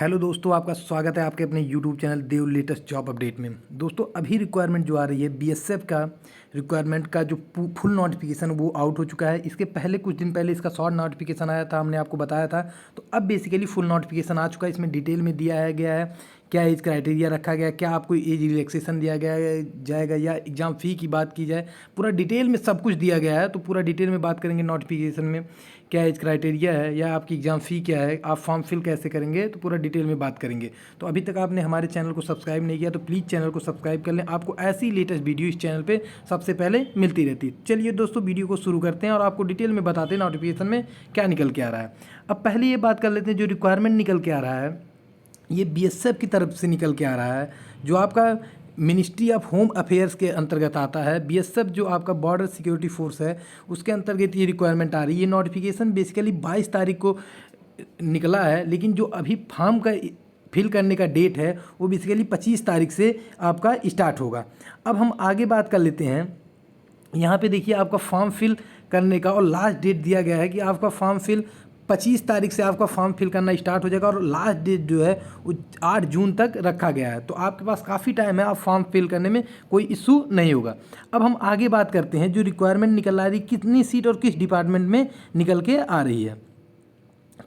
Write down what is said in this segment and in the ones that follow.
Hello दोस्तों, आपका स्वागत है आपके अपने यूट्यूब चैनल देव लेटेस्ट जॉब अपडेट में। दोस्तों अभी रिक्वायरमेंट जो आ रही है बीएसएफ का रिक्वायरमेंट का जो फुल नोटिफिकेशन वो आउट हो चुका है। इसके पहले कुछ दिन पहले इसका शॉर्ट नोटिफिकेशन आया था, हमने आपको बताया था। तो अब बेसिकली फुल नोटिफिकेशन आ चुका है। इसमें डिटेल में दिया है गया है क्या एज क्राइटेरिया रखा गया है, क्या आपको एज रिलैक्सेशन दिया गया जाएगा या एग्ज़ाम फ़ी की बात की जाए, पूरा डिटेल में सब कुछ दिया गया है। तो पूरा डिटेल में बात करेंगे नोटिफिकेशन में क्या एज क्राइटेरिया है या आपकी एग्ज़ाम फ़ी क्या है, आप फॉर्म फिल कैसे करेंगे, तो पूरा डिटेल में बात करेंगे। तो अभी तक आपने हमारे चैनल को सब्सक्राइब नहीं किया तो प्लीज़ चैनल को सब्सक्राइब कर लें। आपको ऐसी लेटेस्ट वीडियो इस चैनल पे सबसे पहले मिलती रहती है। चलिए दोस्तों वीडियो को शुरू करते हैं और आपको डिटेल में बताते हैं नोटिफिकेशन में क्या निकल के आ रहा है। अब पहले ये बात कर लेते हैं जो रिक्वायरमेंट निकल के आ रहा है ये बीएसएफ की तरफ से निकल के आ रहा है, जो आपका मिनिस्ट्री ऑफ होम अफेयर्स के अंतर्गत आता है। बीएसएफ जो आपका बॉर्डर सिक्योरिटी फोर्स है उसके अंतर्गत ये रिक्वायरमेंट आ रही है। ये नोटिफिकेशन बेसिकली 22 तारीख को निकला है, लेकिन जो अभी फॉर्म का फिल करने का डेट है वो बेसिकली 25 तारीख से आपका स्टार्ट होगा। अब हम आगे बात कर लेते हैं। यहाँ पे देखिए आपका फॉर्म फिल करने का और लास्ट डेट दिया गया है कि आपका फॉर्म फिल 25 तारीख से आपका फॉर्म फिल करना स्टार्ट हो जाएगा और लास्ट डेट जो है वो 8 जून तक रखा गया है। तो आपके पास काफ़ी टाइम है, आप फॉर्म फिल करने में कोई इशू नहीं होगा। अब हम आगे बात करते हैं जो रिक्वायरमेंट निकल आ रही कितनी सीट और किस डिपार्टमेंट में निकल के आ रही है।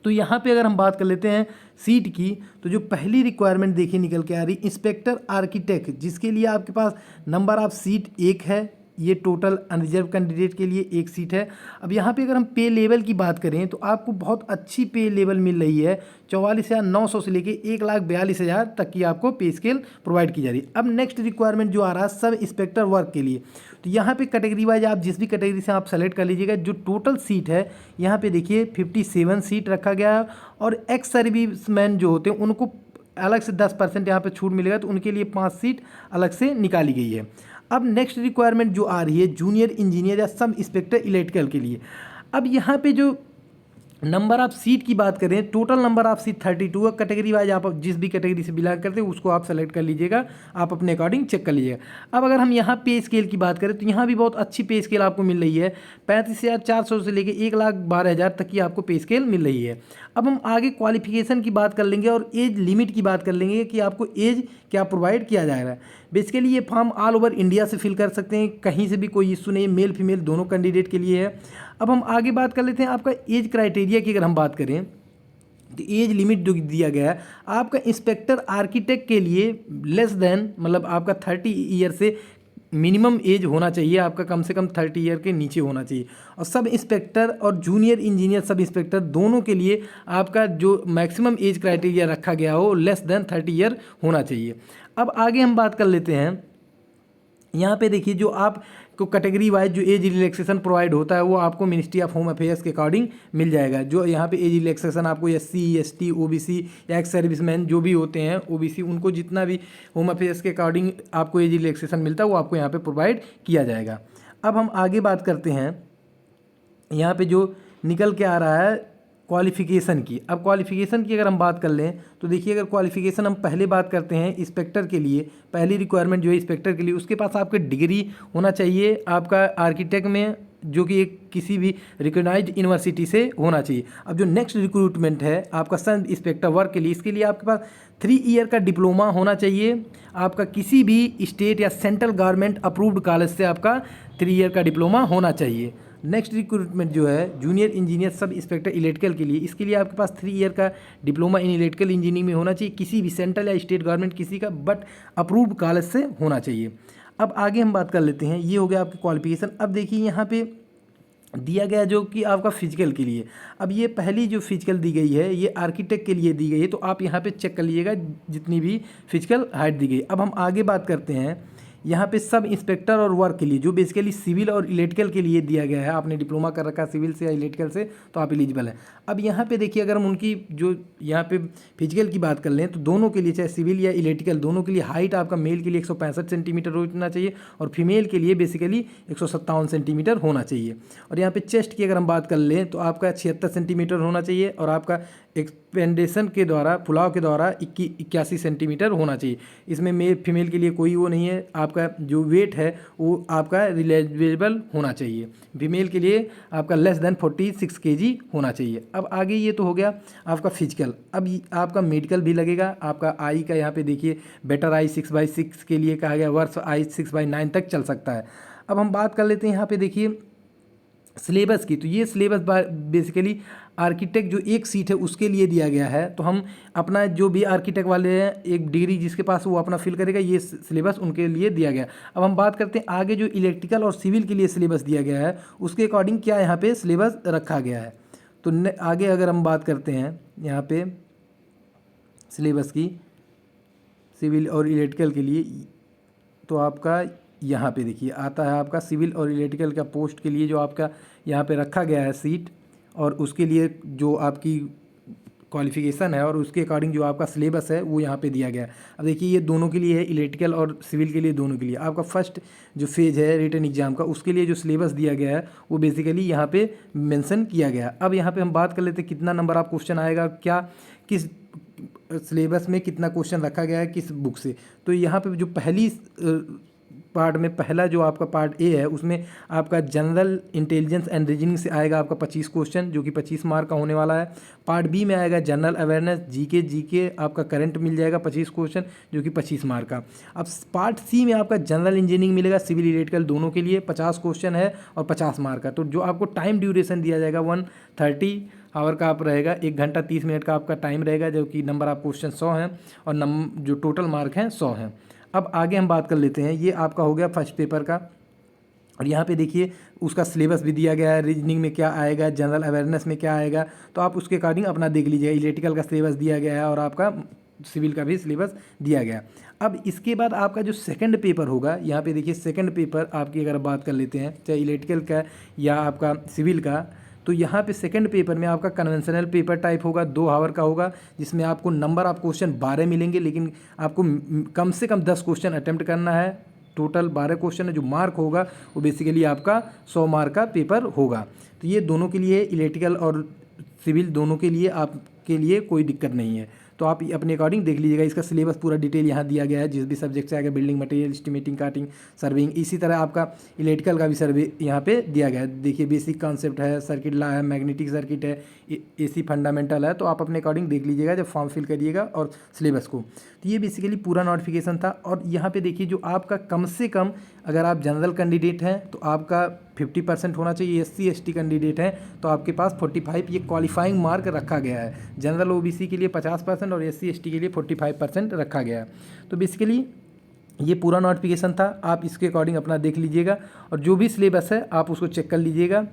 तो यहाँ पे अगर हम बात कर लेते हैं सीट की, तो जो पहली रिक्वायरमेंट देखिए निकल के आ रही इंस्पेक्टर आर्किटेक्ट, जिसके लिए आपके पास नंबर ऑफ सीट 1 है। ये टोटल अनरिजर्व कैंडिडेट के लिए 1 सीट है। अब यहाँ पे अगर हम पे लेवल की बात करें तो आपको बहुत अच्छी पे लेवल मिल रही है। 44,900 से लेके 1,42,000 तक की आपको पे स्केल प्रोवाइड की जा रही है। अब नेक्स्ट रिक्वायरमेंट जो आ रहा है सब इंस्पेक्टर वर्क के लिए, तो यहाँ पे कैटेगरी वाइज आप जिस भी कैटेगरी से आप सेलेक्ट कर लीजिएगा। जो टोटल सीट है यहाँ पे देखिए 57 सीट रखा गया है और एक्स सर्विसमैन जो होते हैं उनको अलग से 10% यहाँ पे छूट मिलेगा, तो उनके लिए 5 सीट अलग से निकाली गई है। अब नेक्स्ट रिक्वायरमेंट जो आ रही है जूनियर इंजीनियर या सब इंस्पेक्टर इलेक्ट्रिकल के लिए। अब यहाँ पे जो नंबर ऑफ सीट की बात करें, टोटल नंबर ऑफ सीट 32 है। कैटेगरी वाइज आप जिस भी कैटेगरी से बिलोंग करते हैं उसको आप सेलेक्ट कर लीजिएगा, आप अपने अकॉर्डिंग चेक कर लीजिएगा। अब अगर हम यहाँ पे स्केल की बात करें तो यहाँ भी बहुत अच्छी पे स्केल आपको मिल रही है। 35,400 से लेकर 1,12,000 तक की आपको पे स्केल मिल रही है। अब हम आगे क्वालिफिकेशन की बात कर लेंगे और एज लिमिट की बात कर लेंगे कि आपको एज क्या प्रोवाइड किया जा रहा है। बेसिकली ये फॉर्म ऑल ओवर इंडिया से फिल कर सकते हैं, कहीं से भी कोई इशू नहीं, मेल फीमेल दोनों कैंडिडेट के लिए है। अब हम आगे बात कर लेते हैं आपका एज क्राइटेरिया की। अगर हम बात करें तो एज लिमिट जो दिया गया है आपका इंस्पेक्टर आर्किटेक्ट के लिए लेस देन मतलब आपका 30 ईयर से मिनिमम एज होना चाहिए, आपका कम से कम 30 ईयर के नीचे होना चाहिए। और सब इंस्पेक्टर और जूनियर इंजीनियर सब इंस्पेक्टर दोनों के लिए आपका जो मैक्सिमम एज क्राइटेरिया रखा गया हो लेस देन 30 ईयर होना चाहिए। अब आगे हम बात कर लेते हैं। यहाँ पे देखिए जो आपको कैटेगरी वाइज जो एज रिलैक्सेशन प्रोवाइड होता है वो आपको मिनिस्ट्री ऑफ होम अफेयर्स के अकॉर्डिंग मिल जाएगा। जो यहाँ पे एज रिलैक्सेशन आपको SC ST OBC या एक्स सर्विसमैन जो भी होते हैं OBC, उनको जितना भी होम अफेयर्स के अकॉर्डिंग आपको एज रिलैक्सेशन मिलता है वो आपको यहाँ पे प्रोवाइड किया जाएगा। अब हम आगे बात करते हैं यहाँ पे जो निकल के आ रहा है क्वालिफ़िकेशन की। अब क्वालिफ़िकेशन की अगर हम बात कर लें तो देखिए अगर क्वालिफ़िकेशन हम पहले बात करते हैं इंस्पेक्टर के लिए, पहली रिक्वायरमेंट जो है इंस्पेक्टर के लिए उसके पास आपके डिग्री होना चाहिए आपका आर्किटेक्ट में, जो कि एक किसी भी रिकॉग्नाइज्ड यूनिवर्सिटी से होना चाहिए। अब जो नेक्स्ट रिक्रूटमेंट है आपका सब इंस्पेक्टर वर्क के लिए, इसके लिए आपके पास 3 ईयर का डिप्लोमा होना चाहिए। आपका किसी भी स्टेट या सेंट्रल गवर्नमेंट अप्रूव्ड कॉलेज से आपका 3 ईयर का डिप्लोमा होना चाहिए। नेक्स्ट रिक्रूटमेंट जो है junior engineer sub inspector electrical के लिए, इसके लिए आपके पास 3 ईयर का डिप्लोमा इन इलेक्ट्रिकल इंजीनियरिंग में होना चाहिए, किसी भी सेंट्रल या स्टेट गवर्नमेंट किसी का बट अप्रूव्ड कॉलेज से होना चाहिए। अब आगे हम बात कर लेते हैं, ये हो गया आपकी क्वालिफिकेशन। अब देखिए यहाँ पे दिया गया जो कि आपका फिजिकल के लिए। अब ये पहली जो फिजिकल दी गई है ये आर्किटेक्ट के लिए दी गई है, तो आप यहाँ पे चेक कर लीजिएगा जितनी भी फिजिकल हाइट दी गई। अब हम आगे बात करते हैं यहाँ पे सब इंस्पेक्टर और वर्क के लिए, जो बेसिकली सिविल और इलेक्ट्रिकल के लिए दिया गया है। आपने डिप्लोमा कर रखा है सिविल से या इलेक्ट्रिकल से तो आप एलिजिबल हैं। अब यहाँ पे देखिए अगर हम उनकी जो यहाँ पे फिजिकल की बात कर लें तो दोनों के लिए चाहे सिविल या इलेक्ट्रिकल दोनों के लिए हाइट आपका मेल के लिए 165 सेंटीमीटर होना चाहिए और फीमेल के लिए बेसिकली 157 सेंटीमीटर होना चाहिए। और यहाँ पे चेस्ट की अगर हम बात कर लें तो आपका 76 सेंटीमीटर होना चाहिए और आपका एक्सपेंडेशन के द्वारा फुलाव के द्वारा 81 सेंटीमीटर होना चाहिए। इसमें मेल फीमेल के लिए कोई वो नहीं है, आप आपका जो वेट है वो आपका रिलेजेबल होना चाहिए। फीमेल के लिए आपका लेस देन 46 kg होना चाहिए। अब आगे ये तो हो गया आपका फिजिकल। अब आपका मेडिकल भी लगेगा। आपका आई का यहाँ पे देखिए बेटर आई 6/6 के लिए कहा गया, वर्स आई 6/9 तक चल सकता है। अब हम बात कर लेते हैं यहाँ पे देखिए सिलेबस की। तो ये सिलेबस बेसिकली आर्किटेक्ट जो एक सीट है उसके लिए दिया गया है। तो हम अपना जो भी आर्किटेक्ट वाले हैं एक डिग्री जिसके पास वो अपना फिल करेगा, ये सिलेबस उनके लिए दिया गया। अब हम बात करते हैं आगे जो इलेक्ट्रिकल और सिविल के लिए सिलेबस दिया गया है उसके अकॉर्डिंग क्या यहाँ पे सिलेबस रखा गया है। तो आगे अगर हम बात करते हैं यहाँ पे सिलेबस की सिविल और इलेक्ट्रिकल के लिए, तो आपका यहाँ पे देखिए आता है आपका सिविल और इलेक्ट्रिकल का पोस्ट के लिए जो आपका यहाँ पे रखा गया है सीट, और उसके लिए जो आपकी क्वालिफ़िकेशन है और उसके अकॉर्डिंग जो आपका सिलेबस है वो यहाँ पे दिया गया है। अब देखिए ये दोनों के लिए है, इलेक्ट्रिकल और सिविल के लिए, दोनों के लिए। आपका फर्स्ट जो फेज है रिटन एग्जाम का उसके लिए जो सिलेबस दिया गया है वो बेसिकली यहाँ पे मेंशन किया गया है। अब यहाँ पे हम बात कर लेते हैं कितना नंबर आप क्वेश्चन आएगा, क्या किस सिलेबस में कितना क्वेश्चन रखा गया है किस बुक से। तो यहाँ पे जो पहली पार्ट में पहला जो आपका पार्ट ए है उसमें आपका जनरल इंटेलिजेंस एंड रीजनिंग से आएगा आपका 25 क्वेश्चन जो कि 25 मार्क का होने वाला है। पार्ट बी में आएगा जनरल अवेयरनेस जीके आपका करंट मिल जाएगा 25 क्वेश्चन जो कि 25 मार्क का। अब पार्ट सी में आपका जनरल इंजीनियरिंग मिलेगा, सिविल इलेक्ट्रिकल दोनों के लिए 50 क्वेश्चन है और 50 मार्क का। तो जो आपको टाइम ड्यूरेशन दिया जाएगा 130 आवर का आप रहेगा, 1 घंटा 30 मिनट का आपका टाइम रहेगा, जो कि नंबर ऑफ क्वेश्चन 100 हैं और जो टोटल मार्क हैं 100 हैं। अब आगे हम बात कर लेते हैं, ये आपका हो गया फर्स्ट पेपर का, और यहाँ पे देखिए उसका सिलेबस भी दिया गया है, रीजनिंग में क्या आएगा, जनरल अवेयरनेस में क्या आएगा, तो आप उसके अकॉर्डिंग अपना देख लीजिएगा। इलेक्ट्रिकल का सिलेबस दिया गया है और आपका सिविल का भी सिलेबस दिया गया। अब इसके बाद आपका जो सेकंड पेपर होगा, यहाँ पे देखिए सेकंड पेपर आपकी अगर बात कर लेते हैं चाहे इलेक्ट्रिकल का या आपका सिविल का, तो यहाँ पे सेकंड पेपर में आपका कन्वेंशनल पेपर टाइप होगा, 2 आवर का होगा, जिसमें आपको नंबर ऑफ क्वेश्चन 12 मिलेंगे, लेकिन आपको कम से कम 10 क्वेश्चन अटेम्प्ट करना है। टोटल 12 क्वेश्चन है, जो मार्क होगा वो बेसिकली आपका 100 मार्क का पेपर होगा। तो ये दोनों के लिए इलेक्ट्रिकल और सिविल दोनों के लिए आपके लिए कोई दिक्कत नहीं है। तो आप अपने अकॉर्डिंग देख लीजिएगा। इसका सिलेबस पूरा डिटेल यहाँ दिया गया है, जिस भी सब्जेक्ट से आएगा, building material, estimating, cutting, serving. इसी तरह आपका इलेक्ट्रिकल का भी सर्वे यहाँ पे दिया गया है। देखिए बेसिक कॉन्सेप्ट है, सर्किट लॉ है, मैग्नेटिक सर्किट है, एसी फंडामेंटल है। तो आप अपने अकॉर्डिंग देख लीजिएगा जब फॉर्म फिल करिएगा और सिलेबस को। तो ये बेसिकली पूरा नोटिफिकेशन था। और यहाँ पे देखिए जो आपका कम से कम अगर आप जनरल कैंडिडेट हैं तो आपका 50% होना चाहिए, SC ST कैंडिडेट हैं तो आपके पास 45 ये क्वालिफाइंग मार्क रखा गया है। जनरल OBC के लिए 50% और SC ST के लिए 45% रखा गया है। तो बेसिकली ये पूरा नोटिफिकेशन था, आप इसके अकॉर्डिंग अपना देख लीजिएगा और जो भी सिलेबस है आप उसको चेक कर लीजिएगा।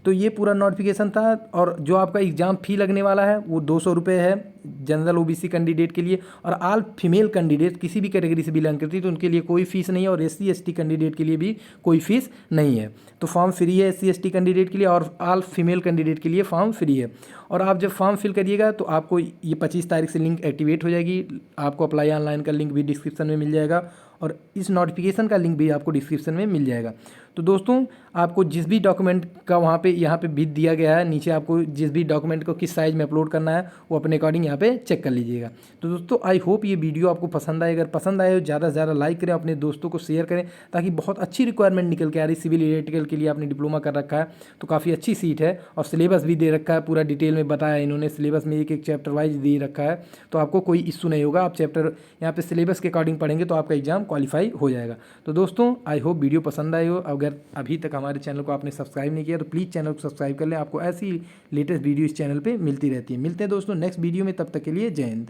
तो ये पूरा नोटिफिकेशन था। और जो आपका एग्ज़ाम फ़ी लगने वाला है वो 200 रुपये है जनरल OBC कैंडिडेट के लिए, और ऑल फीमेल कैंडिडेट किसी भी कैटेगरी से बिलोंग करती है तो उनके लिए कोई फ़ीस नहीं है, और SC ST कैंडिडेट के लिए भी कोई फ़ीस नहीं है। तो फॉर्म फ्री है SC ST कैंडिडेट के लिए, और ऑल फीमेल कैंडिडेट के लिए फॉर्म फ्री है। और आप जब फॉर्म फिल करिएगा तो आपको ये 25 तारीख से लिंक एक्टिवेट हो जाएगी। आपको अप्लाई ऑनलाइन का लिंक भी डिस्क्रिप्शन में मिल जाएगा, और इस नोटिफिकेशन का लिंक भी आपको डिस्क्रिप्शन में मिल जाएगा। तो दोस्तों आपको जिस भी डॉक्यूमेंट का वहाँ पे यहाँ पे भी दिया गया है, नीचे आपको जिस भी डॉक्यूमेंट को किस साइज़ में अपलोड करना है वो अपने अकॉर्डिंग यहाँ पे चेक कर लीजिएगा। तो दोस्तों आई होप ये वीडियो आपको पसंद आए। अगर पसंद आए तो ज़्यादा से ज़्यादा लाइक करें, अपने दोस्तों को शेयर करें, ताकि बहुत अच्छी रिक्वायरमेंट निकल के आ रही। सिविल इलेक्ट्रिकल के लिए आपने डिप्लोमा कर रखा है तो काफ़ी अच्छी सीट है, और सिलेबस भी दे रखा है, पूरा डिटेल में बताया इन्होंने। सिलेबस में एक चैप्टर वाइज दे रखा है, तो आपको कोई इशू नहीं होगा। आप चैप्टर यहाँ पे सिलेबस के अकॉर्डिंग पढ़ेंगे तो आपका एग्जाम क्वालिफाई हो जाएगा। तो दोस्तों आई होप वीडियो पसंद आए हो। अगर अभी तक हमारे चैनल को आपने सब्सक्राइब नहीं किया तो प्लीज़ चैनल को सब्सक्राइब कर लें। आपको ऐसी लेटेस्ट वीडियो इस चैनल पे मिलती रहती है। मिलते हैं दोस्तों नेक्स्ट वीडियो में, तब तक के लिए जय हिंद।